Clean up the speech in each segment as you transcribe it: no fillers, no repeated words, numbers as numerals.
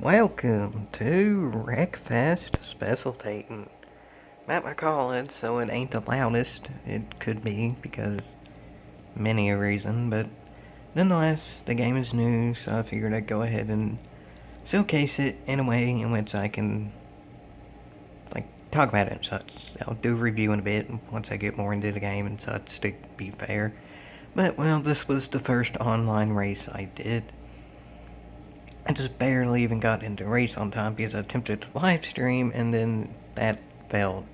Welcome to Wreckfest Specialtatin. I'm at my college, so it ain't the loudest it could be because many a reason, but nonetheless, the game is new, so I figured I'd go ahead and showcase it in a way in which I can, talk about it and such. I'll do a review in a bit once I get more into the game and such, to be fair. But, well, this was the first online race I did. I just barely even got into the race on time because I attempted to live stream and then that failed.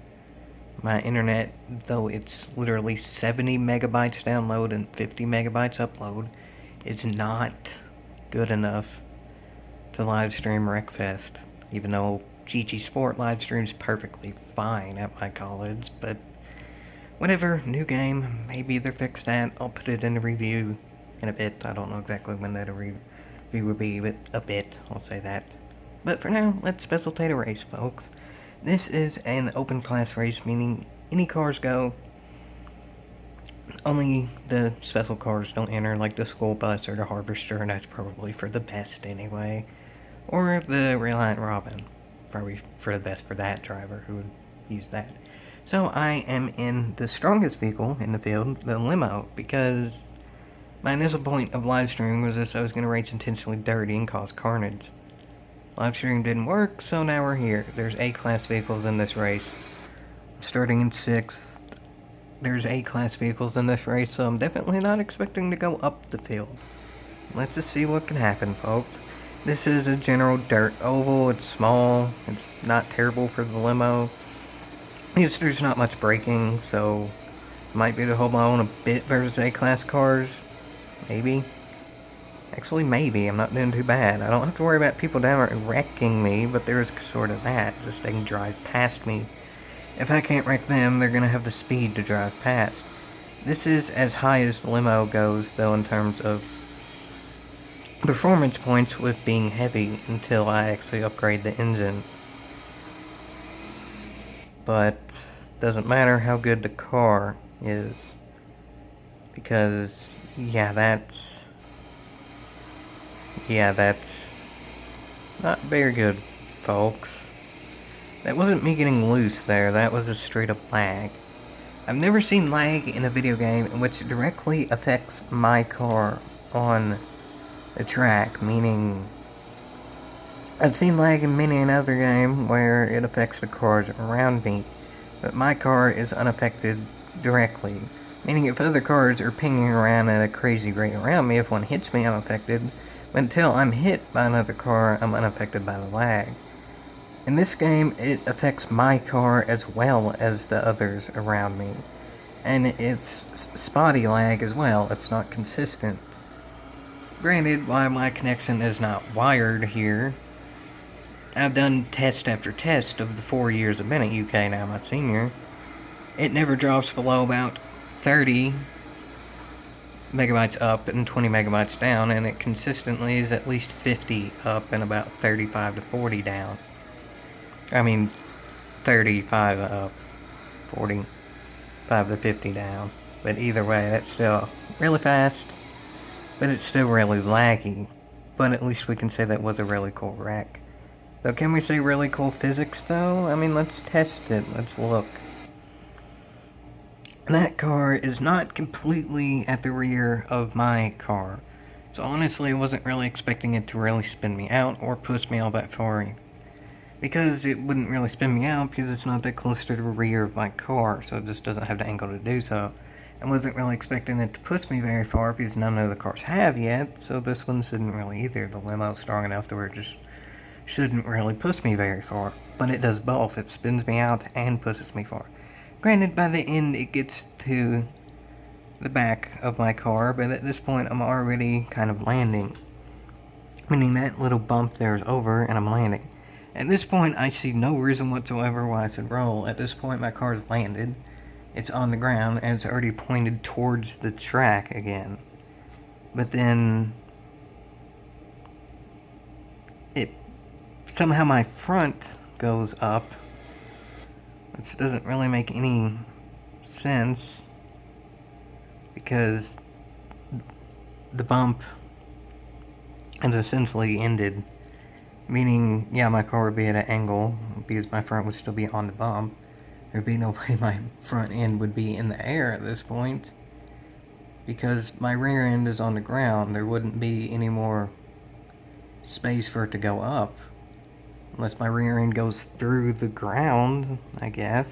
My internet, though it's literally 70 megabytes download and 50 megabytes upload, is not good enough to live stream Wreckfest. Even though GG Sport live streams perfectly fine at my college, but whatever, new game, maybe they'll fix that. I'll put it in a review in a bit. I don't know exactly when that review will be, but a bit, I'll say that. But for now, let's specialtate a race, folks. This is an open class race, meaning any cars go. Only the special cars don't enter, like the school bus or the harvester, and that's probably for the best anyway. Or the Reliant Robin, probably for the best for that driver who would use that. So I am in the strongest vehicle in the field, the limo, because my initial point of live streaming was this: I was going to race intentionally dirty and cause carnage. Live stream didn't work, so now we're here. There's A-class vehicles in this race. Starting in 6th, there's A-class vehicles in this race, so I'm definitely not expecting to go up the field. Let's just see what can happen, folks. This is a general dirt oval. It's small. It's not terrible for the limo. There's not much braking, so might be able to hold my own a bit versus A-class cars. Maybe. Actually, maybe. I'm not doing too bad. I don't have to worry about people downright wrecking me, but there's sort of that. Just they can drive past me. If I can't wreck them, they're going to have the speed to drive past. This is as high as the limo goes, though, in terms of performance points with being heavy until I actually upgrade the engine. But doesn't matter how good the car is, because that's not very good, folks. That wasn't me getting loose there, that was a straight up lag. I've never seen lag in a video game which directly affects my car on the track, meaning I've seen lag in many another game where it affects the cars around me, but my car is unaffected directly. Meaning if other cars are pinging around at a crazy rate around me, if one hits me, I'm affected. But until I'm hit by another car, I'm unaffected by the lag. In this game, it affects my car as well as the others around me. And it's spotty lag as well. It's not consistent. Granted, while my connection is not wired here, I've done test after test of the 4 years I've been at UK now, my senior. It never drops below about 30 megabytes up and 20 megabytes down, and it consistently is at least 50 up and about 35 to 40 down. I mean, 35 up, 45 to 50 down. But either way, that's still really fast, but it's still really laggy. But at least we can say that was a really cool wreck. So can we say really cool physics, though? I mean, let's test it. Let's look. That car is not completely at the rear of my car. So honestly, I wasn't really expecting it to really spin me out or push me all that far. Because it wouldn't really spin me out because it's not that close to the rear of my car, so it just doesn't have the angle to do so. I wasn't really expecting it to push me very far because none of the cars have yet, so this one shouldn't really either. The limo's strong enough to where it just shouldn't really push me very far. But it does both. It spins me out and pushes me far. Granted, by the end it gets to the back of my car, but at this point I'm already kind of landing. Meaning that little bump there is over and I'm landing. At this point I see no reason whatsoever why I should roll. At this point my car's landed, it's on the ground, and it's already pointed towards the track again. But then somehow my front goes up, which doesn't really make any sense because the bump has essentially ended Meaning, yeah, my car would be at an angle because my front would still be on the bump. There'd be no way my front end would be in the air at this point because my rear end is on the ground. There wouldn't be any more space for it to go up unless my rear end goes through the ground, I guess.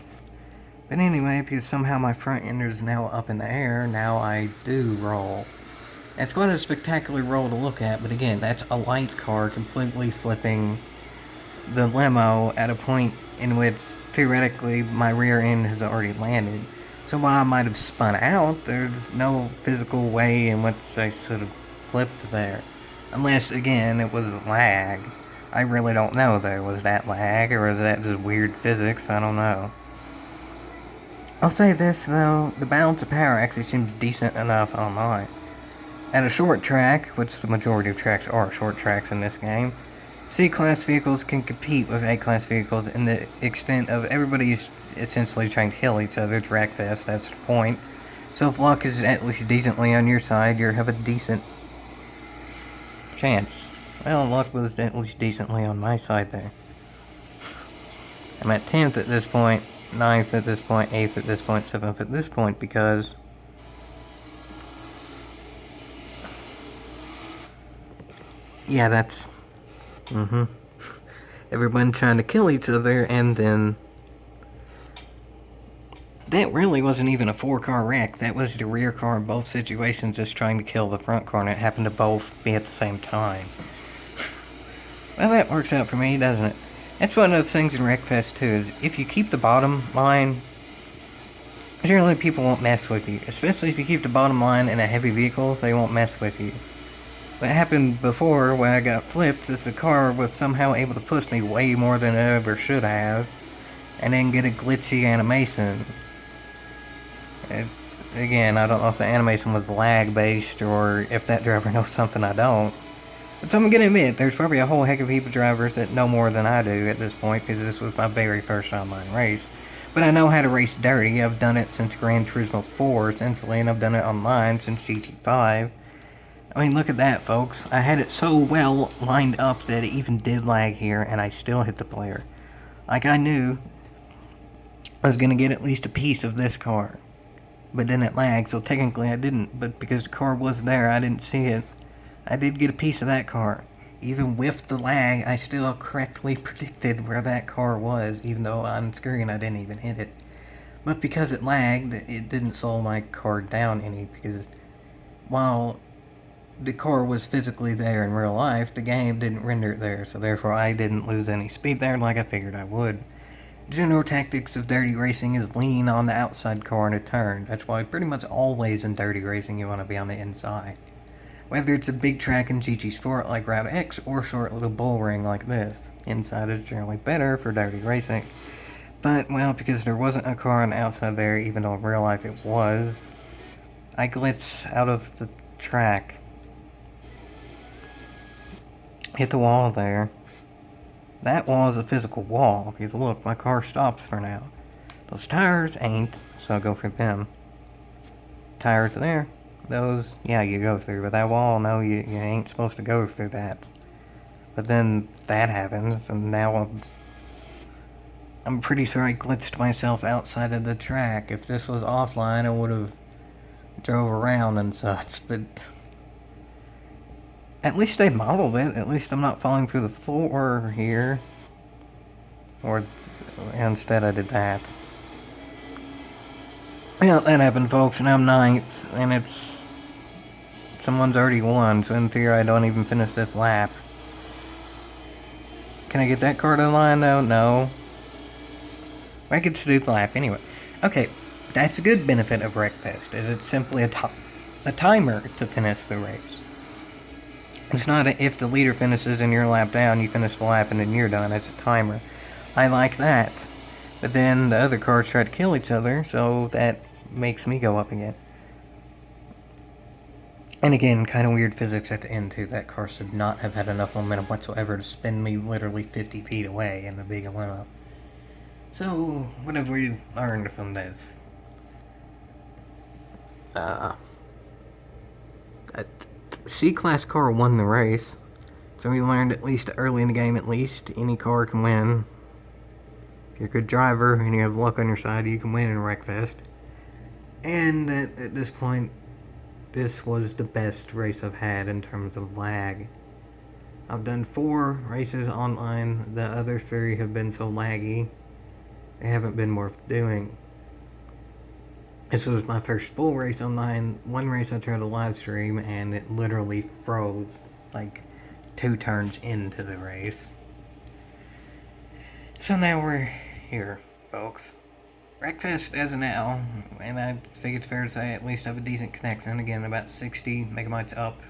But anyway, because somehow my front end is now up in the air, now I do roll. It's quite a spectacular roll to look at, but again, that's a light car completely flipping the limo at a point in which, theoretically, my rear end has already landed. So while I might have spun out, there's no physical way in which I should have flipped there. Unless, again, it was lag. I really don't know, though. Was that lag, or was that just weird physics? I don't know. I'll say this, though. The balance of power actually seems decent enough on mine. At a short track, which the majority of tracks are short tracks in this game, C-class vehicles can compete with A-class vehicles in the extent of everybody's essentially trying to kill each other. It's Wreckfest, that's the point. So if luck is at least decently on your side, you have a decent chance. Well, luck was at least decently on my side there. I'm at 10th at this point, 9th at this point, 8th at this point, 7th at this point, because yeah, that's everyone trying to kill each other, and then that really wasn't even a 4-car wreck. That was the rear car in both situations just trying to kill the front car, and it happened to both be at the same time. Well, that works out for me, doesn't it? That's one of those things in Wreckfest too, is if you keep the bottom line, generally people won't mess with you. Especially if you keep the bottom line in a heavy vehicle, they won't mess with you. What happened before when I got flipped is the car was somehow able to push me way more than it ever should have, and then get a glitchy animation. Again, I don't know if the animation was lag based or if that driver knows something I don't. But so I'm gonna admit, there's probably a whole heck of a heap of drivers that know more than I do at this point, because this was my very first online race. But I know how to race dirty. I've done it since Gran Turismo 4 essentially, and I've done it online since GT5. I mean, look at that, folks. I had it so well lined up that it even did lag here, and I still hit the player. Like, I knew I was going to get at least a piece of this car. But then it lagged, so technically I didn't. But because the car was there, I didn't see it. I did get a piece of that car. Even with the lag, I still correctly predicted where that car was, even though on screen I didn't even hit it. But because it lagged, it didn't slow my car down any, because while the car was physically there in real life, the game didn't render it there, so therefore I didn't lose any speed there like I figured I would. General tactics of dirty racing is lean on the outside car in a turn. That's why pretty much always in dirty racing you want to be on the inside. Whether it's a big track in GT Sport like Route X or a short little bull ring like this, inside is generally better for dirty racing. But, well, because there wasn't a car on the outside there, even though in real life it was, I glitched out of the track. Hit the wall there. That wall is a physical wall, because look, my car stops for now. Those tires ain't, so I'll go for them. Tires are there. Those, yeah, you go through, but that wall, no, you ain't supposed to go through that. But then that happens, and now I'm pretty sure I glitched myself outside of the track. If this was offline, I would have drove around and such, but at least they modeled it. At least I'm not falling through the floor here. Or instead I did that. Yeah, that happened, folks, and I'm 9th, and it's someone's already won, so in theory I don't even finish this lap. Can I get that car to the line, though? No. I get to do the lap anyway. Okay, that's a good benefit of Wreckfest, is it's simply a timer to finish the race. It's not if the leader finishes and you're a lap down, you finish the lap and then you're done. It's a timer. I like that. But then the other cars try to kill each other, so that makes me go up again. And again, kind of weird physics at the end, too. That car should not have had enough momentum whatsoever to spin me literally 50 feet away in a big limo. So, what have we learned from this? A C-Class car won the race. So we learned, at least early in the game, at least, any car can win. If you're a good driver and you have luck on your side, you can win in Wreckfest. And at this point, this was the best race I've had in terms of lag. I've done 4 races online. The other 3 have been so laggy, they haven't been worth doing. This was my first full race online. One race I tried to live stream and it literally froze like 2 turns into the race. So now we're here, folks. Wreckfest as of now, and I think it's fair to say at least I have a decent connection. Again, about 60 megabytes up,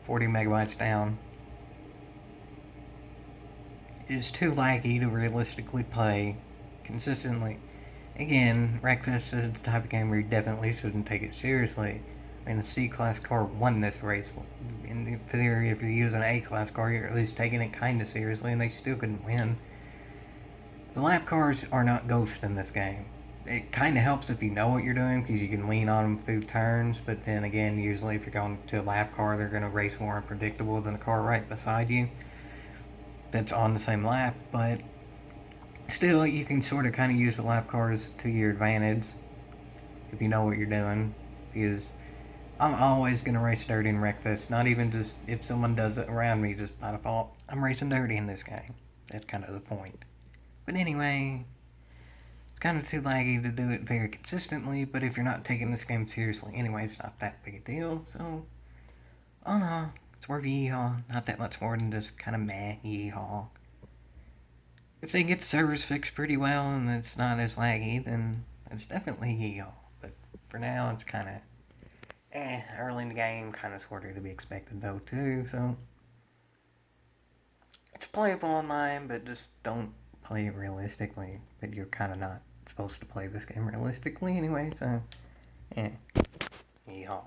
40 megabytes down. Is too laggy to realistically play consistently. Again, Wreckfest is the type of game where you definitely shouldn't take it seriously. I mean, a C-class car won this race. In theory, if you're using an A-class car, you're at least taking it kind of seriously, and they still couldn't win. The lap cars are not ghosts in this game. It kind of helps if you know what you're doing, because you can lean on them through turns, but then again, usually if you're going to a lap car, they're going to race more unpredictable than the car right beside you that's on the same lap, but still, you can sort of kind of use the lap cars to your advantage if you know what you're doing, because I'm always going to race dirty in Wreckfest, not even just if someone does it around me just by default. I'm racing dirty in this game. That's kind of the point. But anyway, it's kind of too laggy to do it very consistently, but if you're not taking this game seriously anyway, it's not that big a deal, so, oh no, it's worth yeehaw. Not that much more than just kind of meh yeehaw. If they get the servers fixed pretty well and it's not as laggy, then it's definitely yeehaw. But for now, it's kind of early in the game, kind of sort of to be expected though too, so it's playable online, but just don't play it realistically. But you're kind of not supposed to play this game realistically anyway, so yeehaw.